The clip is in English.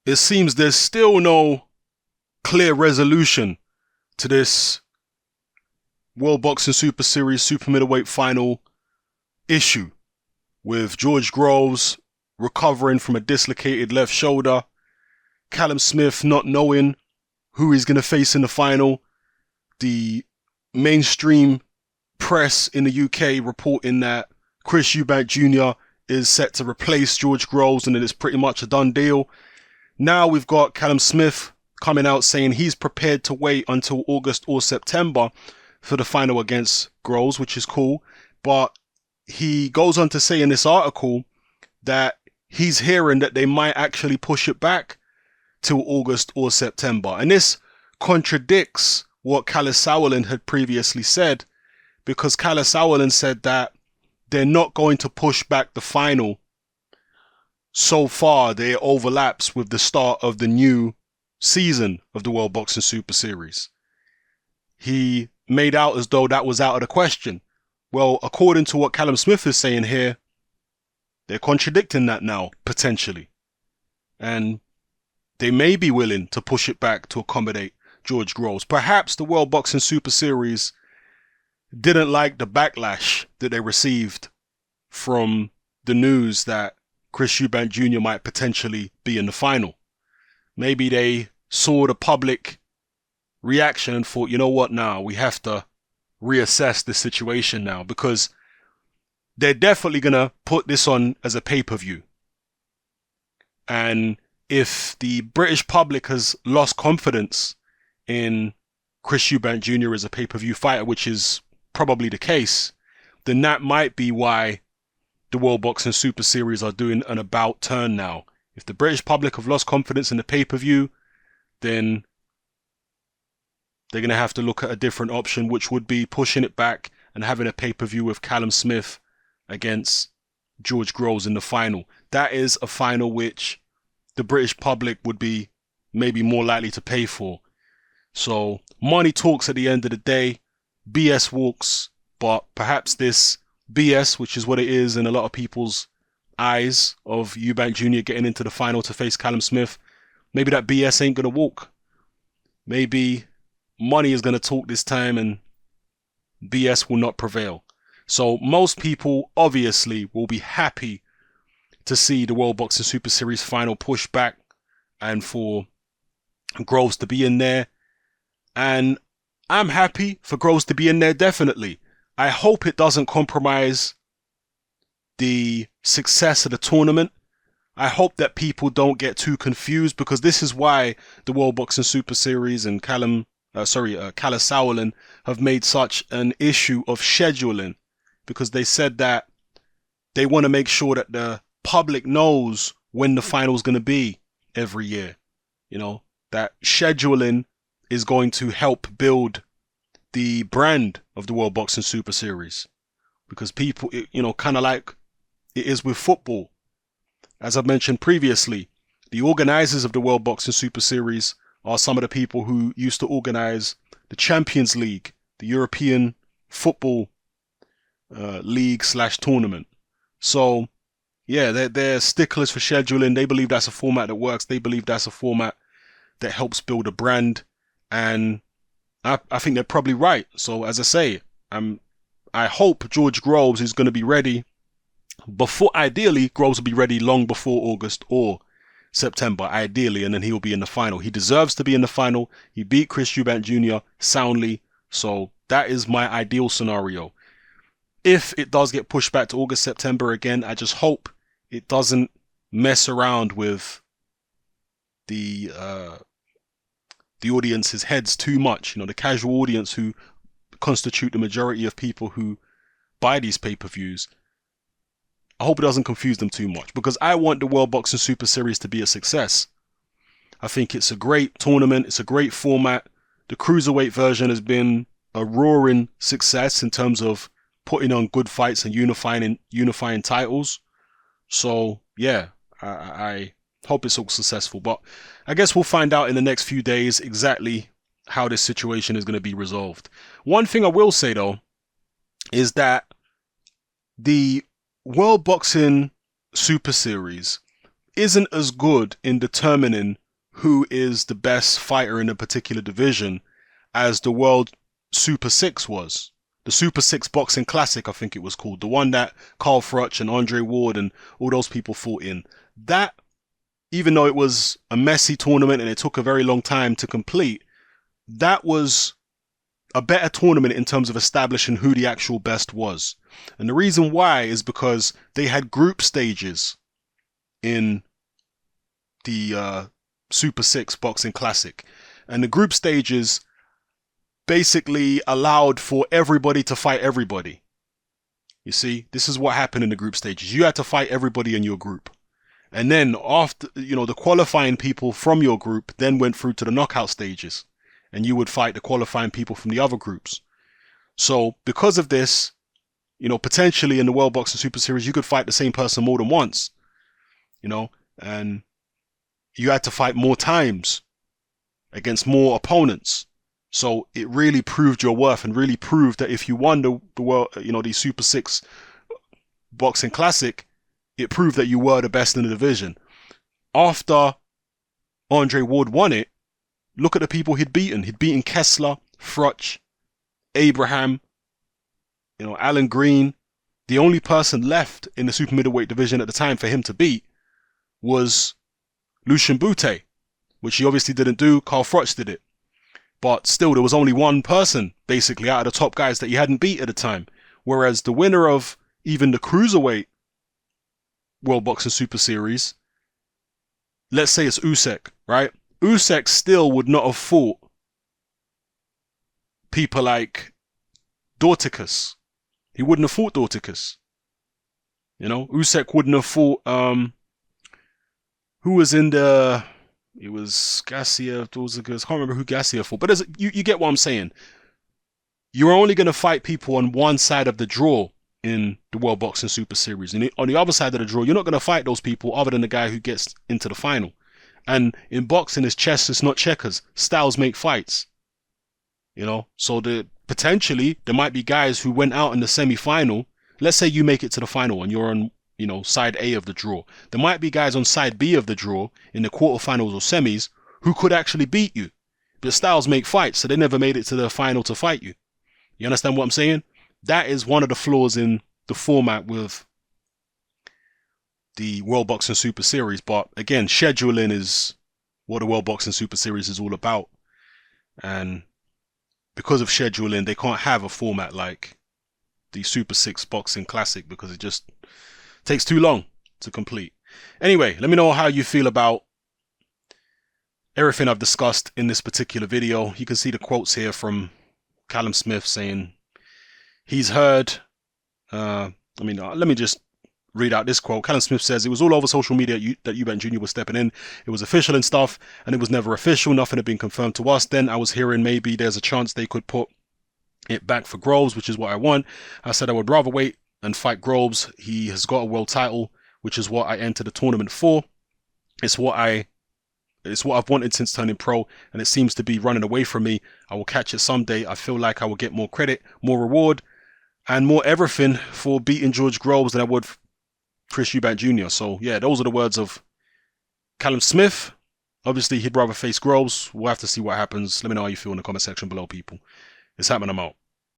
it seems there's still no clear resolution to this World Boxing Super Series super middleweight final issue, with George Groves recovering from a dislocated left shoulder, Callum Smith not knowing who he's going to face in the final, the mainstream press in the UK reporting that Chris Eubank Jr. is set to replace George Groves and it is pretty much a done deal. Now we've got Callum Smith coming out saying he's prepared to wait until August or September for the final against Groves, which is cool. But he goes on to say in this article that he's hearing that they might actually push it back till August or September. And this contradicts what Kalle Sauerland had previously said, because Kalle Sauerland said that they're not going to push back the final so far that it overlaps with the start of the new season of the World Boxing Super Series. He made out as though that was out of the question. Well, according to what Callum Smith is saying here, they're contradicting that now, potentially. And they may be willing to push it back to accommodate George Groves. Perhaps the World Boxing Super Series didn't like the backlash that they received from the news that Chris Eubank Jr. might potentially be in the final. Maybe they saw the public reaction and thought, you know what, now we have to reassess the situation now, because they're definitely going to put this on as a pay-per-view. And if the British public has lost confidence in Chris Eubank Jr. as a pay-per-view fighter, which is probably the case, then that might be why the World Boxing Super Series are doing an about turn now. If the British public have lost confidence in the pay-per-view, then they're going to have to look at a different option, which would be pushing it back and having a pay-per-view with Callum Smith against George Groves in the final. That is a final which the British public would be maybe more likely to pay for. So money talks at the end of the day. BS walks, but perhaps this BS, which is what it is in a lot of people's eyes, of Eubank Jr. getting into the final to face Callum Smith, maybe that BS ain't going to walk. Maybe money is going to talk this time and BS will not prevail. So most people obviously will be happy to see the World Boxing Super Series final pushed back and for Groves to be in there. And I'm happy for Groves to be in there, definitely. I hope it doesn't compromise the success of the tournament. I hope that people don't get too confused, because this is why the World Boxing Super Series and Kalle Sauerland have made such an issue of scheduling, because they said that they want to make sure that the public knows when the final is going to be every year. You know, that scheduling is going to help build the brand of the World Boxing Super Series, because people, kind of like it is with football. As I've mentioned previously, the organizers of the World Boxing Super Series are some of the people who used to organize the Champions League, the European Football League / tournament. So, yeah, they're sticklers for scheduling. They believe that's a format that works. They believe that's a format that helps build a brand. And I think they're probably right. So, as I say, I hope George Groves is going to be ready ideally, Groves will be ready long before August or September, ideally, and then he'll be in the final. He deserves to be in the final. He beat Chris Eubank Jr. soundly. So that is my ideal scenario. If it does get pushed back to August, September again, I just hope it doesn't mess around with the audience's heads too much. The casual audience who constitute the majority of people who buy these pay-per-views. I hope it doesn't confuse them too much, because I want the World Boxing Super Series to be a success. I think it's a great tournament. It's a great format. The cruiserweight version has been a roaring success in terms of putting on good fights and unifying titles. So yeah, I hope it's all successful. But I guess we'll find out in the next few days exactly how this situation is going to be resolved. One thing I will say though is that the World Boxing Super Series isn't as good in determining who is the best fighter in a particular division as the World Super Six was. The Super Six Boxing Classic, I think it was called. The one that Carl Froch and Andre Ward and all those people fought in. That, even though it was a messy tournament and it took a very long time to complete, that was a better tournament in terms of establishing who the actual best was. And the reason why is because they had group stages in the Super Six Boxing Classic. And the group stages basically allowed for everybody to fight everybody. You see, this is what happened in the group stages. You had to fight everybody in your group. And then after, the qualifying people from your group then went through to the knockout stages. And you would fight the qualifying people from the other groups. So because of this, potentially in the World Boxing Super Series, you could fight the same person more than once, and you had to fight more times against more opponents. So it really proved your worth and really proved that if you won the world, the Super Six Boxing Classic, it proved that you were the best in the division. After Andre Ward won it, look at the people he'd beaten. He'd beaten Kessler, Froch, Abraham, Alan Green. The only person left in the super middleweight division at the time for him to beat was Lucien Boutte, which he obviously didn't do. Carl Froch did it. But still, there was only one person, basically, out of the top guys that he hadn't beat at the time. Whereas the winner of even the Cruiserweight World Boxing Super Series, let's say it's Usyk, right? Usyk still would not have fought people like Dorticus. He wouldn't have fought Dorticus. Usyk wouldn't have fought, who was in the, it was Garcia, Dorticus, I can't remember who Garcia fought, but you get what I'm saying. You're only going to fight people on one side of the draw in the World Boxing Super Series. And on the other side of the draw, you're not going to fight those people other than the guy who gets into the final. And in boxing, it's chess, it's not checkers. Styles make fights. So potentially there might be guys who went out in the semi-final. Let's say you make it to the final and you're on, side A of the draw. There might be guys on side B of the draw in the quarterfinals or semis who could actually beat you. But Styles make fights, so they never made it to the final to fight you. You understand what I'm saying? That is one of the flaws in the format with the World Boxing Super Series. But again, scheduling is what the World Boxing Super Series is all about. And because of scheduling, they can't have a format like the Super Six Boxing Classic because it just takes too long to complete. Anyway, let me know how you feel about everything I've discussed in this particular video. You can see the quotes here from Callum Smith saying he's heard, let me just read out this quote. Callum Smith says, "It was all over social media that Eubank Jr. was stepping in. It was official and stuff, and it was never official. Nothing had been confirmed to us. Then I was hearing maybe there's a chance they could put it back for Groves, which is what I want. I said I would rather wait and fight Groves. He has got a world title, which is what I entered the tournament for. It's what I've wanted since turning pro, and it seems to be running away from me. I will catch it someday. I feel like I will get more credit, more reward, and more everything for beating George Groves than I would Chris Eubank Jr. So yeah, those are the words of Callum Smith. Obviously, he'd rather face Groves. We'll have to see what happens. Let me know how you feel in the comment section below, people. It's happening. I'm out.